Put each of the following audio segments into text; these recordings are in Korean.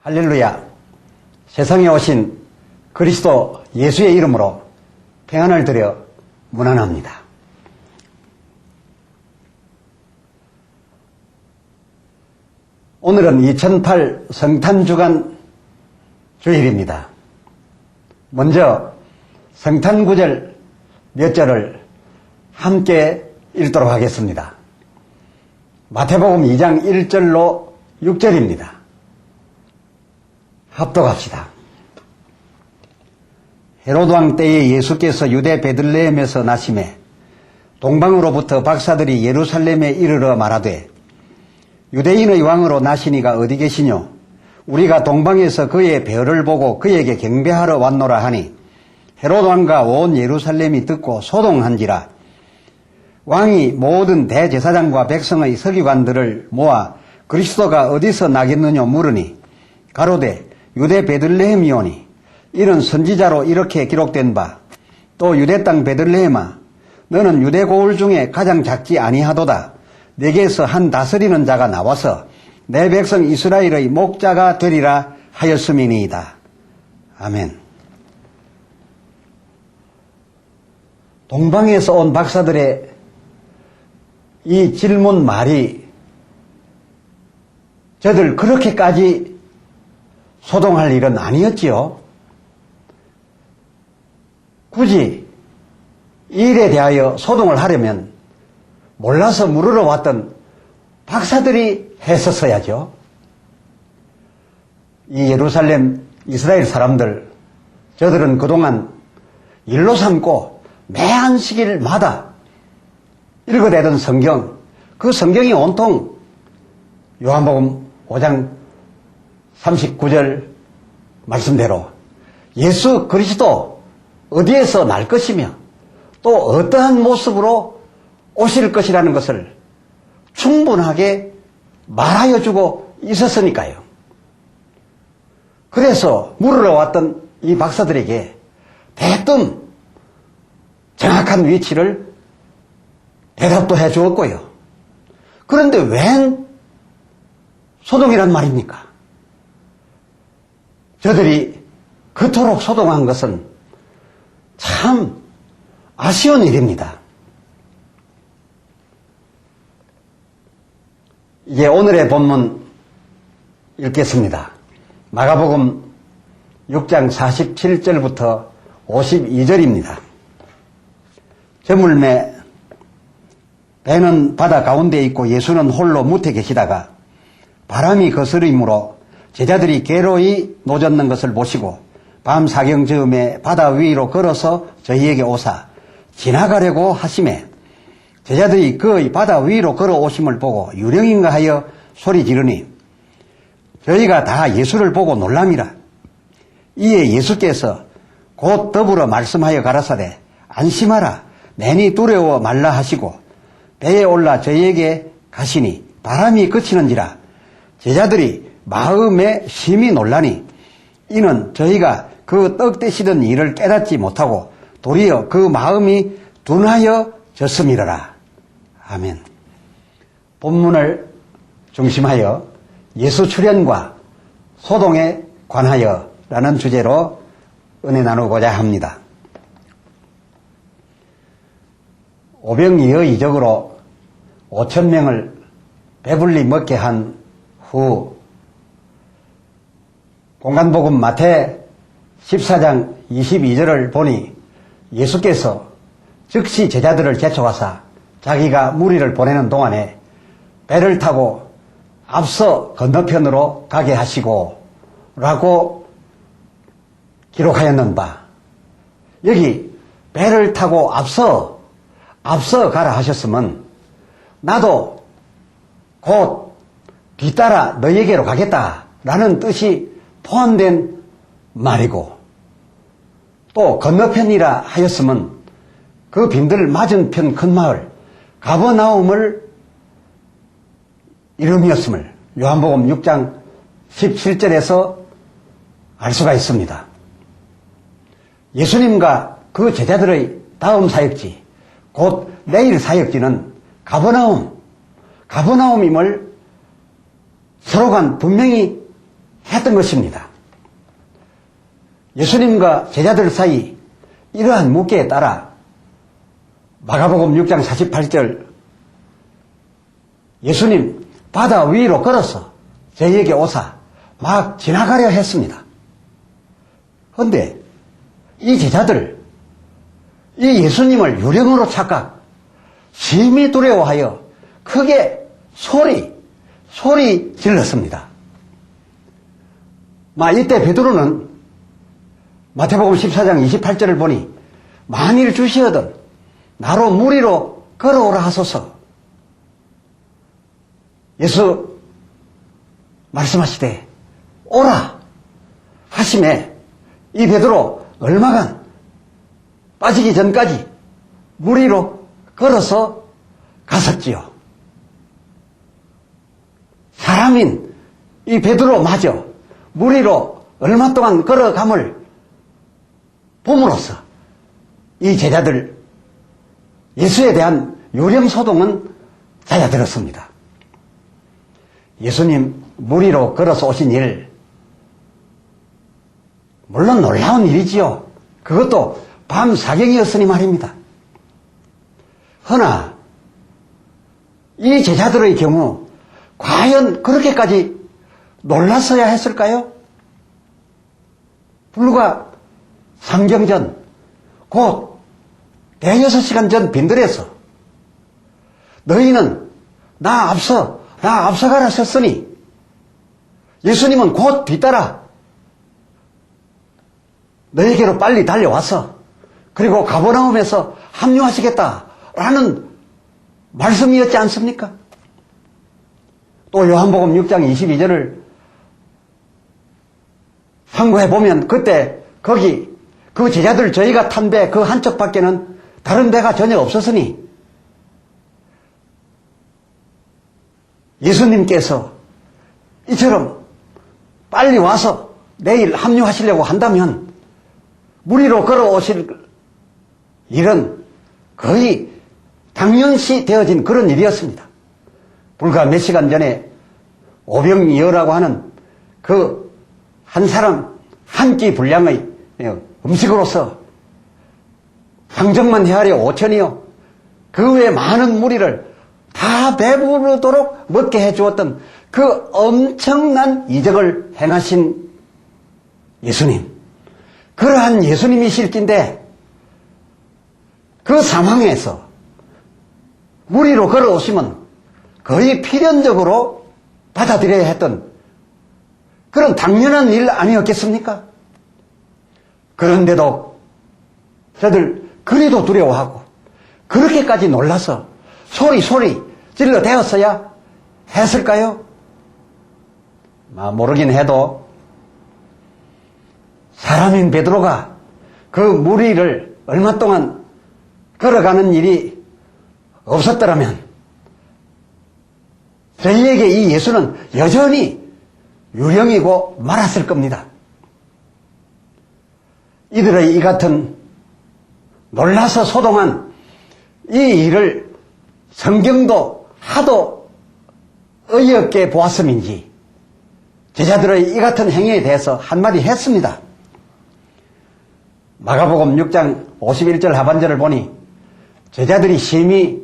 할렐루야. 세상에 오신 그리스도 예수의 이름으로 평안을 드려 문안합니다. 오늘은 2008 성탄주간 주일입니다. 먼저 성탄구절 몇 절을 함께 읽도록 하겠습니다. 마태복음 2장 1절로 6절입니다. 합독합시다. 헤로드 왕 때에 예수께서 유대 베들레헴에서 나심에 동방으로부터 박사들이 예루살렘에 이르러 말하되 유대인의 왕으로 나시니가 어디 계시뇨? 우리가 동방에서 그의 별을 보고 그에게 경배하러 왔노라 하니 헤로드 왕과 온 예루살렘이 듣고 소동한지라. 왕이 모든 대제사장과 백성의 서기관들을 모아 그리스도가 어디서 나겠느냐 물으니 가로되 유대 베들레헴이오니 이는 선지자로 이렇게 기록된 바 또 유대 땅 베들레헴아 너는 유대 고을 중에 가장 작지 아니하도다. 내게서 한 다스리는 자가 나와서 내 백성 이스라엘의 목자가 되리라 하였음이니이다. 아멘. 동방에서 온 박사들의 이 질문 말이 저들 그렇게까지 소동할 일은 아니었지요. 굳이 이 일에 대하여 소동을 하려면 몰라서 물으러 왔던 박사들이 했었어야죠. 이 예루살렘 이스라엘 사람들, 저들은 그동안 일로 삼고 매 안식일마다 읽어대던 성경, 그 성경이 온통 요한복음 5장 39절 말씀대로 예수 그리스도 어디에서 날 것이며 또 어떠한 모습으로 오실 것이라는 것을 충분하게 말하여 주고 있었으니까요. 그래서 물으러 왔던 이 박사들에게 대뜸 정확한 위치를 대답도 해 주었고요. 그런데 웬 소동이란 말입니까? 저들이 그토록 소동한 것은 참 아쉬운 일입니다. 이제 오늘의 본문 읽겠습니다. 마가복음 6장 47절부터 52절입니다. 저물매 배는 바다 가운데 있고 예수는 홀로 무태 계시다가 바람이 거스림으로 제자들이 괴로이 노젓는 것을 보시고 밤 사경즈음에 바다 위로 걸어서 저희에게 오사 지나가려고 하심에 제자들이 그의 바다 위로 걸어오심을 보고 유령인가 하여 소리 지르니 저희가 다 예수를 보고 놀람이라. 이에 예수께서 곧 더불어 말씀하여 가라사대 안심하라 내니 두려워 말라 하시고 배에 올라 저희에게 가시니 바람이 그치는지라. 제자들이 마음에 심히 놀라니 이는 저희가 그 떡 떼시던 일을 깨닫지 못하고 도리어 그 마음이 둔하여졌음이러라. 아멘. 본문을 중심하여 예수 출현과 소동에 관하여 라는 주제로 은혜 나누고자 합니다. 오병이어이적으로 5,000명을 배불리 먹게 한 후 공간복음 마태 14장 22절을 보니 예수께서 즉시 제자들을 제쳐가사 자기가 무리를 보내는 동안에 배를 타고 앞서 건너편으로 가게 하시고 라고 기록하였는 바 여기 배를 타고 앞서 가라 하셨으면 나도 곧 뒤따라 너에게로 가겠다라는 뜻이 포함된 말이고 또 건너편이라 하였으면 그 빈들 맞은편 큰 마을 가버나움을 이름이었음을 요한복음 6장 17절에서 알 수가 있습니다. 예수님과 그 제자들의 다음 사역지 곧 내일 사역지는 가버나움임을 서로 간 분명히 했던 것입니다. 예수님과 제자들 사이 이러한 묵계에 따라 마가복음 6장 48절 예수님 바다 위로 걸어서 저희에게 오사 막 지나가려 했습니다. 그런데 이 제자들 이 예수님을 유령으로 착각 심히 두려워하여 크게 소리 질렀습니다. 이때 베드로는 마태복음 14장 28절을 보니 만일 주시거든 나로 무리로 걸어오라 하소서. 예수 말씀하시되 오라 하심에 이 베드로 얼마간 빠지기 전까지 무리로 걸어서 갔었지요. 사람인 이 베드로마저 무리로 얼마 동안 걸어감을 봄으로써 이 제자들 예수에 대한 유령소동은 잦아들었습니다. 예수님 무리로 걸어서 오신 일 물론 놀라운 일이지요. 그것도 밤 사경이었으니 말입니다. 허나 이 제자들의 경우 과연 그렇게까지 놀랐어야 했을까요? 불과 3경 전, 곧 대여섯 시간 전 빈들에서 너희는 나 앞서가라 하셨으니 예수님은 곧 뒤따라 너희에게로 빨리 달려와서 그리고 가버나움에서 합류하시겠다라는 말씀이었지 않습니까? 또 요한복음 6장 22절을 참고해 보면 그때 거기 그 제자들 저희가 탄 배 그 한 척밖에는 다른 배가 전혀 없었으니 예수님께서 이처럼 빨리 와서 내일 합류하시려고 한다면 무리로 걸어오실 일은 거의 당연시 되어진 그런 일이었습니다. 불과 몇 시간 전에 오병이어라고 하는 그 한 사람 한 끼 분량의 음식으로서 항정만 헤아려 5천이요 그 외에 많은 무리를 다 배부르도록 먹게 해주었던 그 엄청난 이적을 행하신 예수님, 그러한 예수님이실진데 그 상황에서 무리로 걸어오시면 거의 필연적으로 받아들여야 했던 그런 당연한 일 아니었겠습니까? 그런데도 저들 그래도 두려워하고 그렇게까지 놀라서 소리 질러 대었어야 했을까요? 모르긴 해도 사람인 베드로가 그 무리를 얼마 동안 걸어가는 일이 없었더라면 저희에게 이 예수는 여전히 유령이고 말았을 겁니다. 이들의 이 같은 놀라서 소동한 이 일을 성경도 하도 어이없게 보았음인지 제자들의 이 같은 행위에 대해서 한마디 했습니다. 마가복음 6장 51절 하반절을 보니 제자들이 심히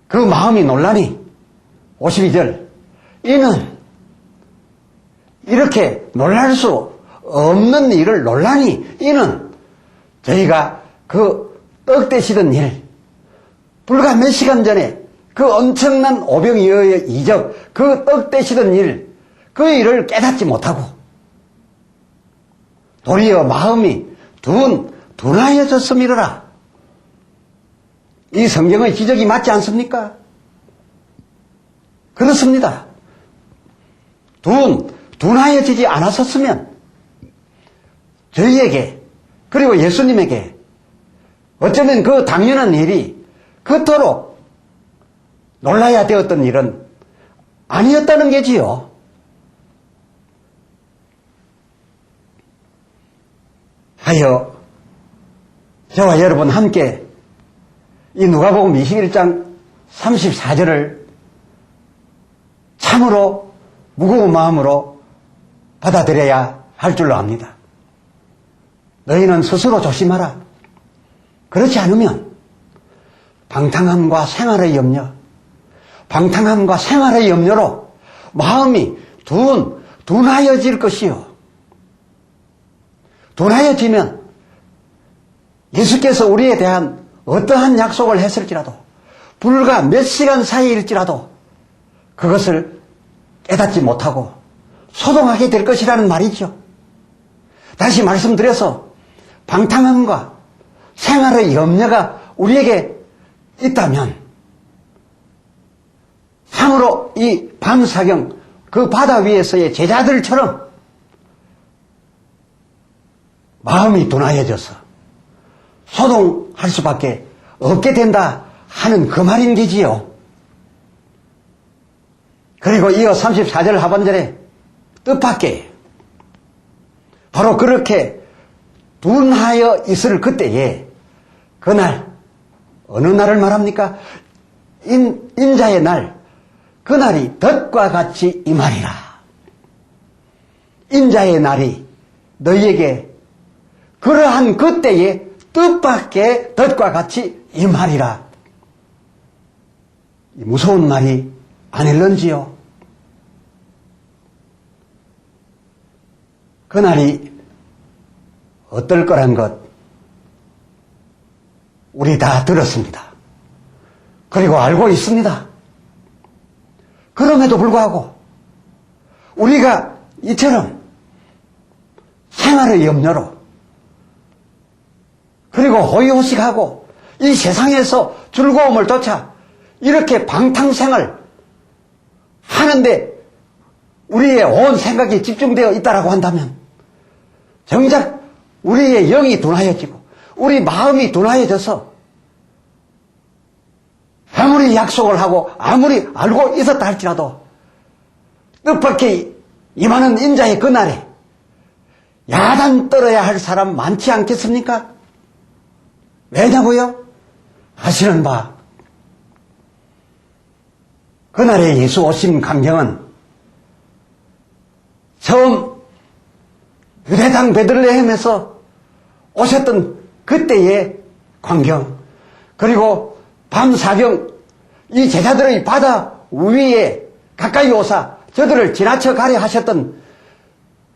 그 마음이 놀라니 52절 이는 이렇게 놀랄 수 없는 일을 놀라니 이는 저희가 그 떡 떼시던 일 불과 몇 시간 전에 그 엄청난 오병이어의 이적 그 떡 떼시던 일 그 일을 깨닫지 못하고 도리어 마음이 둔하여졌음이로라. 이 성경의 지적이 맞지 않습니까? 그렇습니다. 둔하여지지 않았었으면 저희에게 그리고 예수님에게 어쩌면 그 당연한 일이 그토록 놀라야 되었던 일은 아니었다는 게지요. 하여 저와 여러분 함께 이 누가복음 21장 34절을 참으로 무거운 마음으로 받아들여야 할 줄로 압니다. 너희는 스스로 조심하라. 그렇지 않으면 방탕함과 생활의 염려, 방탕함과 생활의 염려로 마음이 둔하여질 것이요. 둔하여지면 예수께서 우리에 대한 어떠한 약속을 했을지라도 불과 몇 시간 사이일지라도 그것을 깨닫지 못하고 소동하게 될 것이라는 말이죠. 다시 말씀드려서 방탕함과 생활의 염려가 우리에게 있다면 참으로 이 밤사경 그 바다 위에서의 제자들처럼 마음이 둔하여져서 소동할 수밖에 없게 된다 하는 그 말인 게지요. 그리고 이어 34절 하반절에 뜻밖의 바로 그렇게 둔하여 있을 그때에 그날 어느 날을 말합니까? 인자의 날, 그날이 덫과 같이 임하리라. 인자의 날이 너희에게 그러한 그때에 뜻밖의 덫과 같이 임하리라. 무서운 말이 아닐런지요. 그날이 어떨 거란 것 우리 다 들었습니다. 그리고 알고 있습니다. 그럼에도 불구하고 우리가 이처럼 생활의 염려로 그리고 호의호식하고 이 세상에서 즐거움을 쫓아 이렇게 방탕생활 하는데 우리의 온 생각이 집중되어 있다라고 한다면 정작 우리의 영이 둔하여지고 우리 마음이 둔하여져서 아무리 약속을 하고 아무리 알고 있었다 할지라도 뜻밖의 임하는 인자의 그날에 야단 떨어야 할 사람 많지 않겠습니까? 왜냐고요? 아시는 바 그날의 예수 오심 광경은 처음 유대 땅 베들레헴에서 오셨던 그때의 광경, 그리고 밤사경 이 제자들의 바다 위에 가까이 오사 저들을 지나쳐 가려 하셨던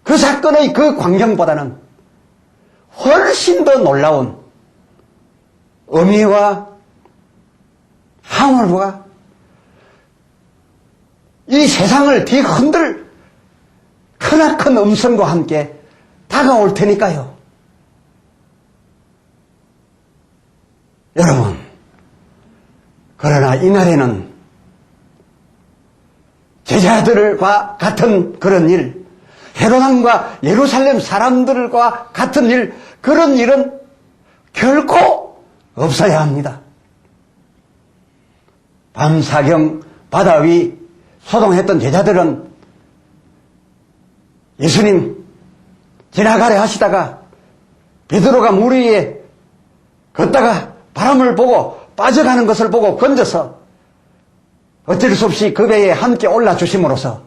그 사건의 그 광경보다는 훨씬 더 놀라운 의미와 항월과 이 세상을 뒤흔들 크나큰 음성과 함께 다가올 테니까요. 여러분, 그러나 이날에는 제자들과 같은 그런 일, 헤롯왕과 예루살렘 사람들과 같은 일, 그런 일은 결코 없어야 합니다. 밤사경 바다 위 소동했던 제자들은 예수님 지나가려 하시다가 베드로가 물 위에 걷다가 바람을 보고 빠져가는 것을 보고 건져서 어쩔 수 없이 그 배에 함께 올라주심으로써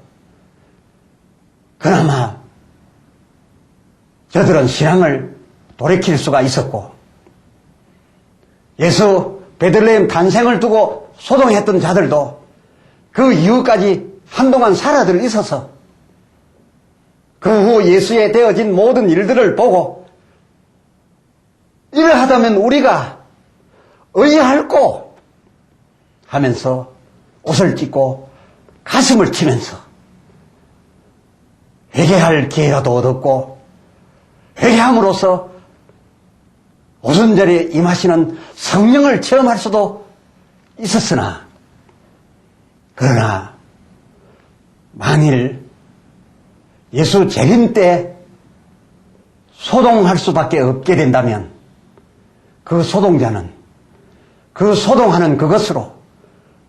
그나마 저들은 신앙을 돌이킬 수가 있었고 예수 베들레헴 탄생을 두고 소동했던 자들도 그 이후까지 한동안 사라들 있어서 그 후 예수에 되어진 모든 일들을 보고 이러하다면 우리가 의할꼬 하면서 옷을 찢고 가슴을 치면서 회개할 기회라도 얻었고 회개함으로써 오순절에 임하시는 성령을 체험할 수도 있었으나 그러나 만일 예수 재림 때 소동할 수밖에 없게 된다면 그 소동자는 그 소동하는 그것으로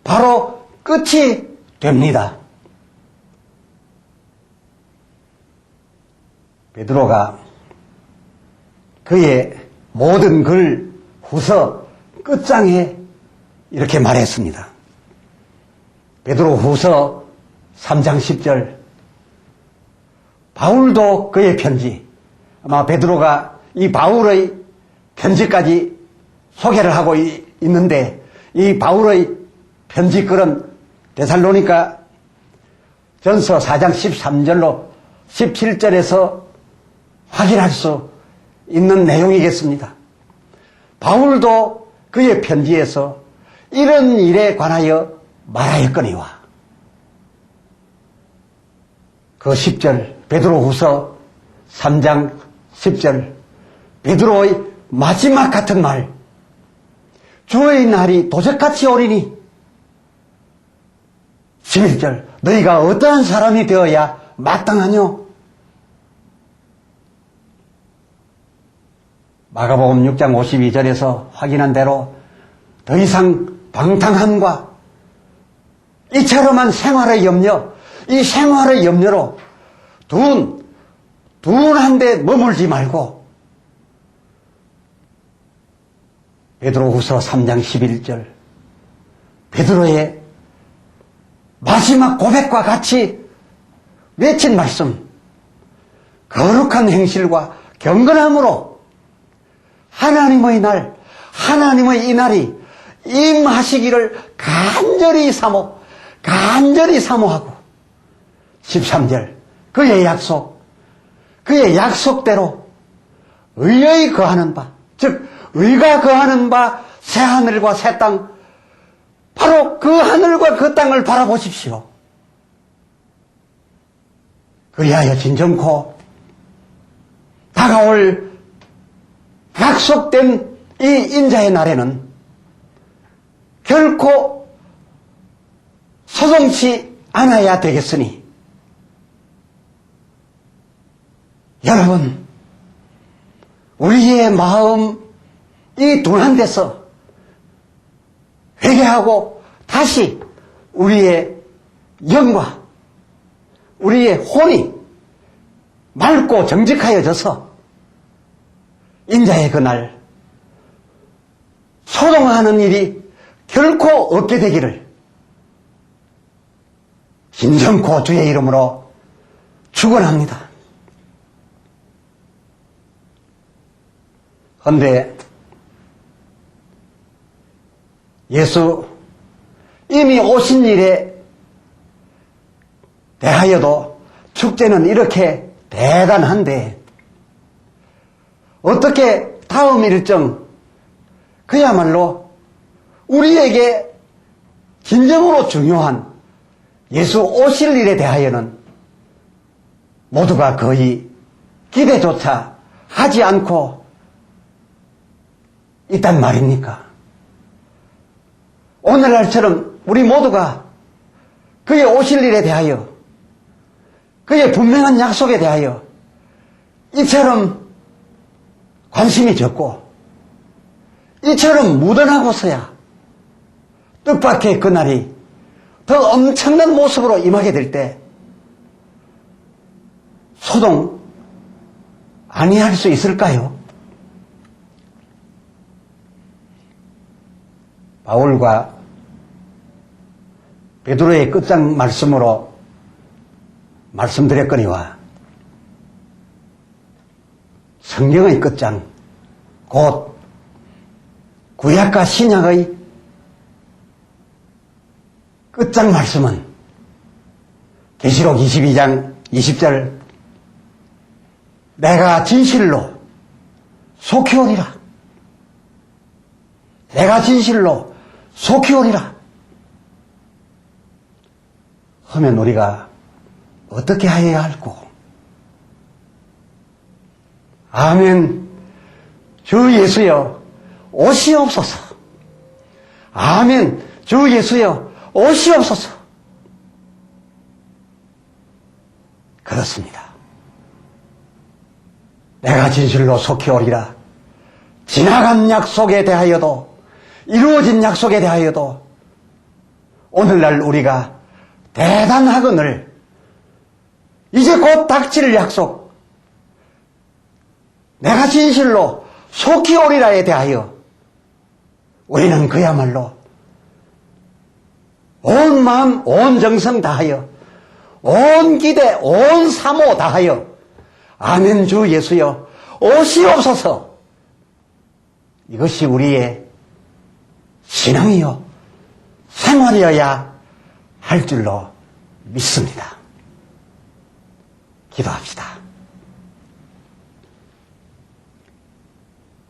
바로 끝이 됩니다. 베드로가 그의 모든 글 후서 끝장에 이렇게 말했습니다. 베드로 후서 3장 10절 바울도 그의 편지, 아마 베드로가 이 바울의 편지까지 소개를 하고 있는데, 이 바울의 편지 글은 데살로니가 전서 4장 13절로 17절에서 확인할 수 있는 내용이겠습니다. 바울도 그의 편지에서 이런 일에 관하여 말하였거니와, 그 10절, 베드로후서 3장 10절, 베드로의 마지막 같은 말, 주의 날이 도적같이 오리니, 11절, 너희가 어떠한 사람이 되어야 마땅하뇨? 마가복음 6장 52절에서 확인한 대로 더 이상 방탕함과 이처럼한 생활의 염려, 이 생활의 염려로 둔한데 머물지 말고, 베드로후서 3장 11절, 베드로의 마지막 고백과 같이 외친 말씀, 거룩한 행실과 경건함으로 하나님의 날, 하나님의 이 날이 임하시기를 간절히 사모하고, 13절, 그의 약속대로 의의 거하는 바, 즉 의가 거하는 바 새하늘과 새 땅, 바로 그 하늘과 그 땅을 바라보십시오. 그리하여 진정코 다가올 약속된 이 인자의 날에는 결코 소동치 않아야 되겠으니, 여러분, 우리의 마음 이 둔한 데서 회개하고 다시 우리의 영과 우리의 혼이 맑고 정직하여져서 인자의 그날 소동하는 일이 결코 없게 되기를 진정코 주의 이름으로 축원합니다. 그런데 예수 이미 오신 일에 대하여도 축제는 이렇게 대단한데, 어떻게 다음 일정, 그야말로 우리에게 진정으로 중요한 예수 오실 일에 대하여는 모두가 거의 기대조차 하지 않고 있단 말입니까? 오늘날처럼 우리 모두가 그의 오실 일에 대하여, 그의 분명한 약속에 대하여 이처럼 관심이 적고 이처럼 무던하고서야 뜻밖의 그날이 더 엄청난 모습으로 임하게 될 때 소동 아니할 수 있을까요? 바울과 베드로의 끝장 말씀으로 말씀드렸거니와, 성경의 끝장, 곧 구약과 신약의 끝장 말씀은 계시록 22장 20절, 내가 진실로 속히 오리라, 내가 진실로 속히 오리라 하면 우리가 어떻게 하여야 할꼬? 아멘. 주 예수여 오시옵소서. 아멘. 주 예수여 오시옵소서. 그렇습니다. 내가 진실로 속히 오리라. 지나간 약속에 대하여도, 이루어진 약속에 대하여도 오늘날 우리가 대단하거늘 이제 곧 닥칠 약속, 내가 진실로 속히 오리라에 대하여 우리는 그야말로 온 마음 온 정성 다하여 온 기대, 온 사모 다하여 아멘 주 예수여 오시옵소서. 이것이 우리의 신앙이요 생활이어야 할 줄로 믿습니다. 기도합시다.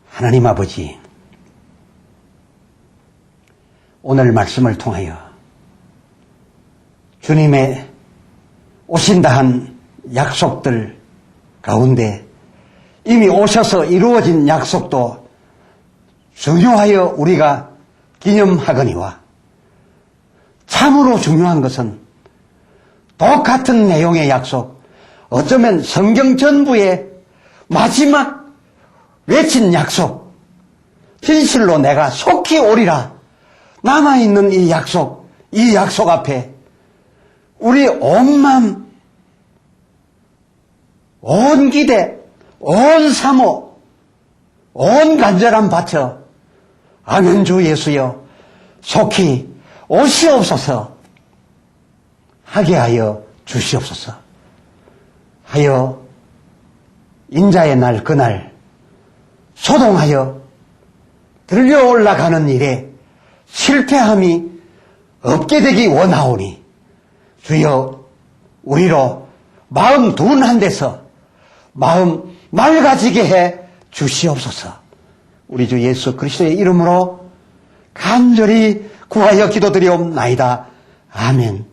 하나님 아버지, 오늘 말씀을 통하여 주님의 오신다 한 약속들 가운데 이미 오셔서 이루어진 약속도 중요하여 우리가 기념하거니와, 참으로 중요한 것은 똑같은 내용의 약속, 어쩌면 성경 전부의 마지막 외친 약속, 진실로 내가 속히 오리라 남아있는 이 약속 앞에 우리 온 마음, 온 기대, 온 사모, 온 간절함 바쳐 아멘 주 예수여 속히 오시옵소서 하게 하여 주시옵소서. 하여 인자의 날 그날 소동하여 들려 올라가는 일에 실패함이 없게 되기 원하오니 주여 우리로 마음 둔한 데서 마음 맑아지게 해 주시옵소서. 우리 주 예수 그리스도의 이름으로 간절히 구하여 기도드리옵나이다. 아멘.